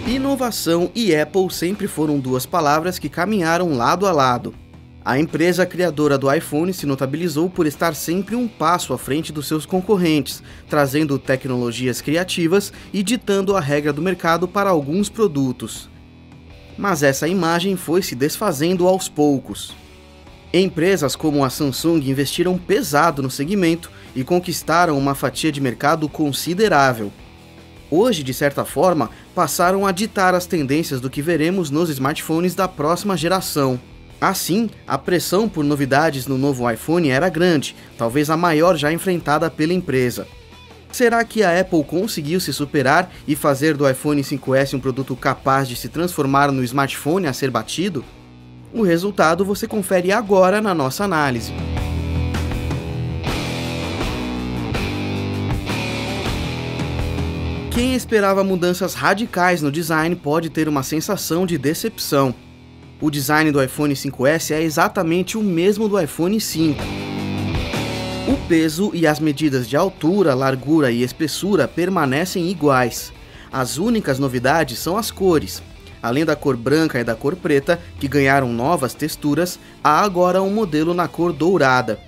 Inovação e Apple sempre foram duas palavras que caminharam lado a lado. A empresa criadora do iPhone se notabilizou por estar sempre um passo à frente dos seus concorrentes, trazendo tecnologias criativas e ditando a regra do mercado para alguns produtos. Mas essa imagem foi se desfazendo aos poucos. Empresas como a Samsung investiram pesado no segmento e conquistaram uma fatia de mercado considerável. Hoje, de certa forma, passaram a ditar as tendências do que veremos nos smartphones da próxima geração. Assim, a pressão por novidades no novo iPhone era grande, talvez a maior já enfrentada pela empresa. Será que a Apple conseguiu se superar e fazer do iPhone 5S um produto capaz de se transformar no smartphone a ser batido? O resultado você confere agora na nossa análise. Quem esperava mudanças radicais no design pode ter uma sensação de decepção. O design do iPhone 5S é exatamente o mesmo do iPhone 5. O peso e as medidas de altura, largura e espessura permanecem iguais. As únicas novidades são as cores. Além da cor branca e da cor preta, que ganharam novas texturas, há agora um modelo na cor dourada.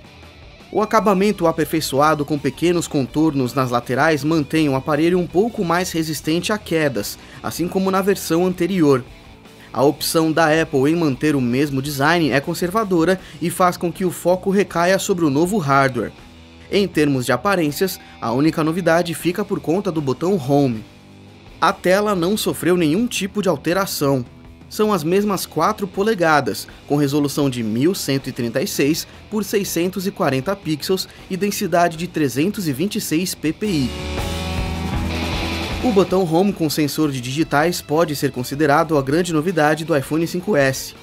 O acabamento aperfeiçoado com pequenos contornos nas laterais mantém o aparelho um pouco mais resistente a quedas, assim como na versão anterior. A opção da Apple em manter o mesmo design é conservadora e faz com que o foco recaia sobre o novo hardware. Em termos de aparências, a única novidade fica por conta do botão Home. A tela não sofreu nenhum tipo de alteração. São as mesmas 4 polegadas, com resolução de 1136 por 640 pixels e densidade de 326 ppi. O botão Home com sensor de digitais pode ser considerado a grande novidade do iPhone 5S.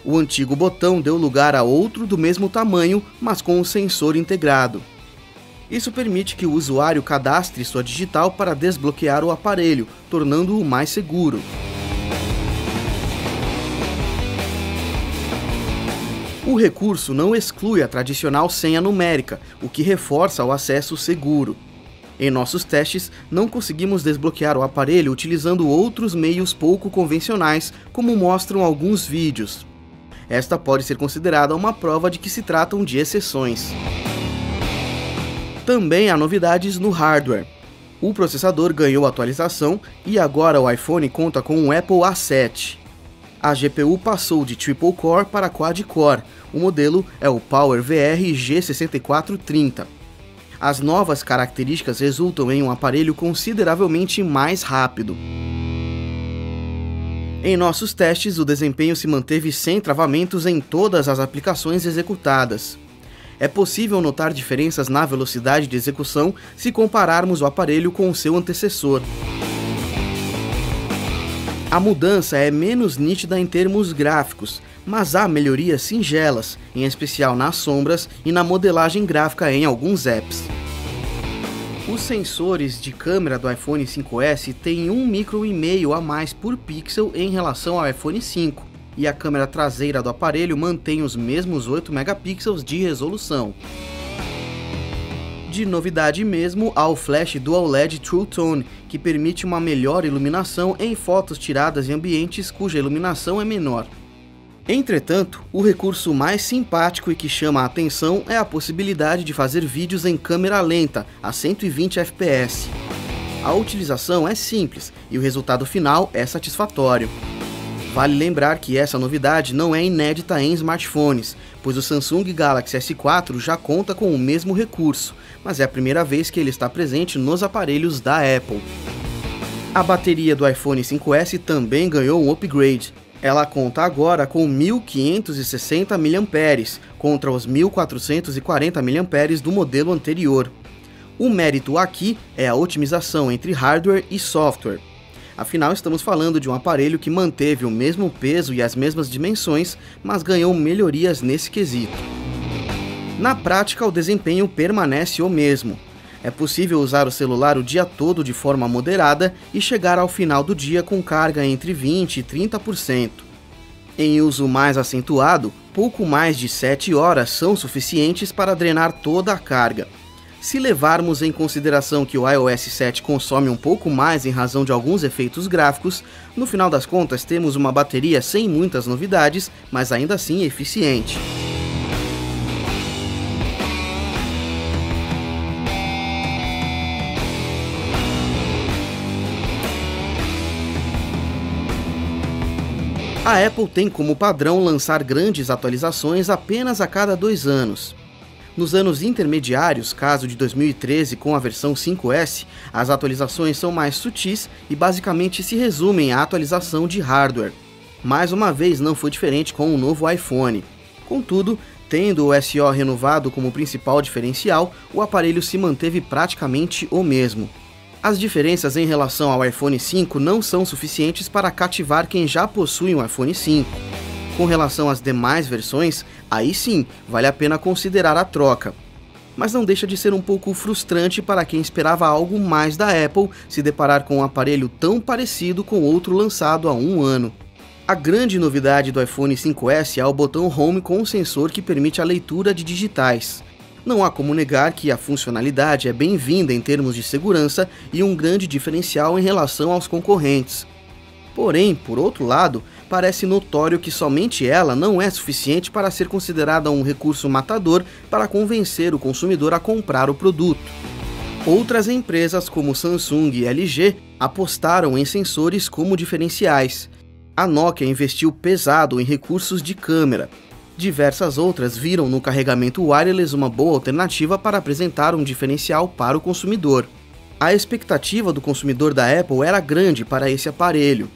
O antigo botão deu lugar a outro do mesmo tamanho, mas com o sensor integrado. Isso permite que o usuário cadastre sua digital para desbloquear o aparelho, tornando-o mais seguro. O recurso não exclui a tradicional senha numérica, o que reforça o acesso seguro. Em nossos testes, não conseguimos desbloquear o aparelho utilizando outros meios pouco convencionais, como mostram alguns vídeos. Esta pode ser considerada uma prova de que se tratam de exceções. Também há novidades no hardware. O processador ganhou atualização e agora o iPhone conta com um Apple A7. A GPU passou de Triple Core para Quad Core. O modelo é o PowerVR G6430. As novas características resultam em um aparelho consideravelmente mais rápido. Em nossos testes, o desempenho se manteve sem travamentos em todas as aplicações executadas. É possível notar diferenças na velocidade de execução se compararmos o aparelho com o seu antecessor. A mudança é menos nítida em termos gráficos, mas há melhorias singelas, em especial nas sombras e na modelagem gráfica em alguns apps. Os sensores de câmera do iPhone 5S têm 1,5 micro a mais por pixel em relação ao iPhone 5, e a câmera traseira do aparelho mantém os mesmos 8 megapixels de resolução. De novidade mesmo, há o Flash Dual LED True Tone, que permite uma melhor iluminação em fotos tiradas em ambientes cuja iluminação é menor. Entretanto, o recurso mais simpático e que chama a atenção é a possibilidade de fazer vídeos em câmera lenta, a 120 fps. A utilização é simples e o resultado final é satisfatório. Vale lembrar que essa novidade não é inédita em smartphones, pois o Samsung Galaxy S4 já conta com o mesmo recurso, mas é a primeira vez que ele está presente nos aparelhos da Apple. A bateria do iPhone 5S também ganhou um upgrade. Ela conta agora com 1.560 mAh, contra os 1.440 mAh do modelo anterior. O mérito aqui é a otimização entre hardware e software. Afinal, estamos falando de um aparelho que manteve o mesmo peso e as mesmas dimensões, mas ganhou melhorias nesse quesito. Na prática, o desempenho permanece o mesmo. É possível usar o celular o dia todo de forma moderada e chegar ao final do dia com carga entre 20% e 30%. Em uso mais acentuado, pouco mais de 7 horas são suficientes para drenar toda a carga. Se levarmos em consideração que o iOS 7 consome um pouco mais em razão de alguns efeitos gráficos, no final das contas temos uma bateria sem muitas novidades, mas ainda assim eficiente. A Apple tem como padrão lançar grandes atualizações apenas a cada 2 anos. Nos anos intermediários, caso de 2013 com a versão 5S, as atualizações são mais sutis e basicamente se resumem à atualização de hardware. Mais uma vez não foi diferente com o novo iPhone. Contudo, tendo o SO renovado como principal diferencial, o aparelho se manteve praticamente o mesmo. As diferenças em relação ao iPhone 5 não são suficientes para cativar quem já possui um iPhone 5. Com relação às demais versões, aí sim, vale a pena considerar a troca. Mas não deixa de ser um pouco frustrante para quem esperava algo mais da Apple se deparar com um aparelho tão parecido com outro lançado há 1 ano. A grande novidade do iPhone 5S é o botão Home com um sensor que permite a leitura de digitais. Não há como negar que a funcionalidade é bem-vinda em termos de segurança e um grande diferencial em relação aos concorrentes. Porém, por outro lado, parece notório que somente ela não é suficiente para ser considerada um recurso matador para convencer o consumidor a comprar o produto. Outras empresas como Samsung e LG apostaram em sensores como diferenciais. A Nokia investiu pesado em recursos de câmera. Diversas outras viram no carregamento wireless uma boa alternativa para apresentar um diferencial para o consumidor. A expectativa do consumidor da Apple era grande para esse aparelho.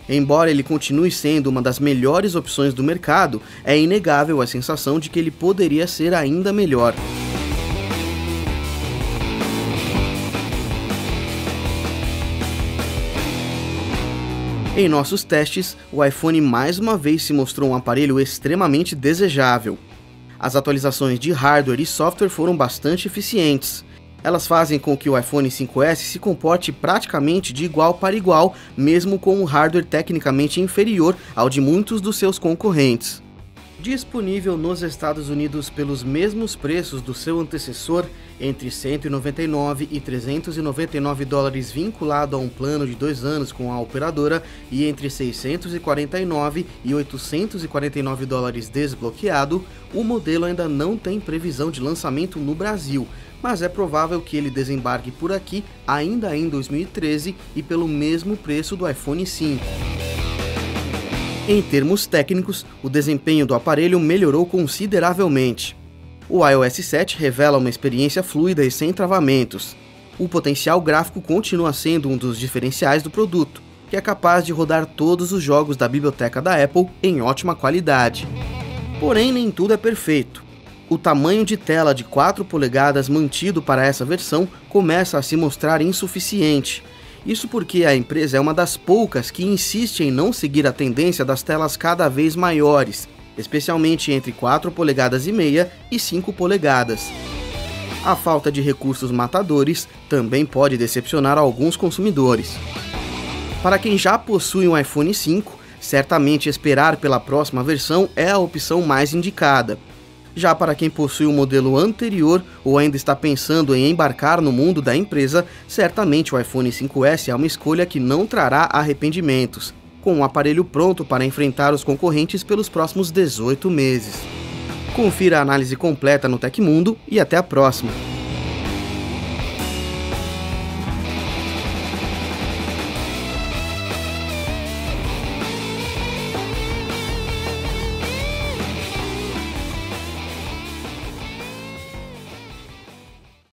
Embora ele continue sendo uma das melhores opções do mercado, é inegável a sensação de que ele poderia ser ainda melhor. Em nossos testes, o iPhone mais uma vez se mostrou um aparelho extremamente desejável. As atualizações de hardware e software foram bastante eficientes. Elas fazem com que o iPhone 5S se comporte praticamente de igual para igual, mesmo com um hardware tecnicamente inferior ao de muitos dos seus concorrentes. Disponível nos Estados Unidos pelos mesmos preços do seu antecessor, entre 199 e 399 dólares vinculado a um plano de 2 anos com a operadora e entre 649 e 849 dólares desbloqueado, o modelo ainda não tem previsão de lançamento no Brasil, mas é provável que ele desembarque por aqui ainda em 2013 e pelo mesmo preço do iPhone 5. Em termos técnicos, o desempenho do aparelho melhorou consideravelmente. O iOS 7 revela uma experiência fluida e sem travamentos. O potencial gráfico continua sendo um dos diferenciais do produto, que é capaz de rodar todos os jogos da biblioteca da Apple em ótima qualidade. Porém, nem tudo é perfeito. O tamanho de tela de 4 polegadas mantido para essa versão começa a se mostrar insuficiente. Isso porque a empresa é uma das poucas que insiste em não seguir a tendência das telas cada vez maiores, especialmente entre 4 polegadas e meia e 5 polegadas. A falta de recursos matadores também pode decepcionar alguns consumidores. Para quem já possui um iPhone 5, certamente esperar pela próxima versão é a opção mais indicada. Já para quem possui um modelo anterior ou ainda está pensando em embarcar no mundo da empresa, certamente o iPhone 5S é uma escolha que não trará arrependimentos, com um aparelho pronto para enfrentar os concorrentes pelos próximos 18 meses. Confira a análise completa no Tecmundo e até a próxima!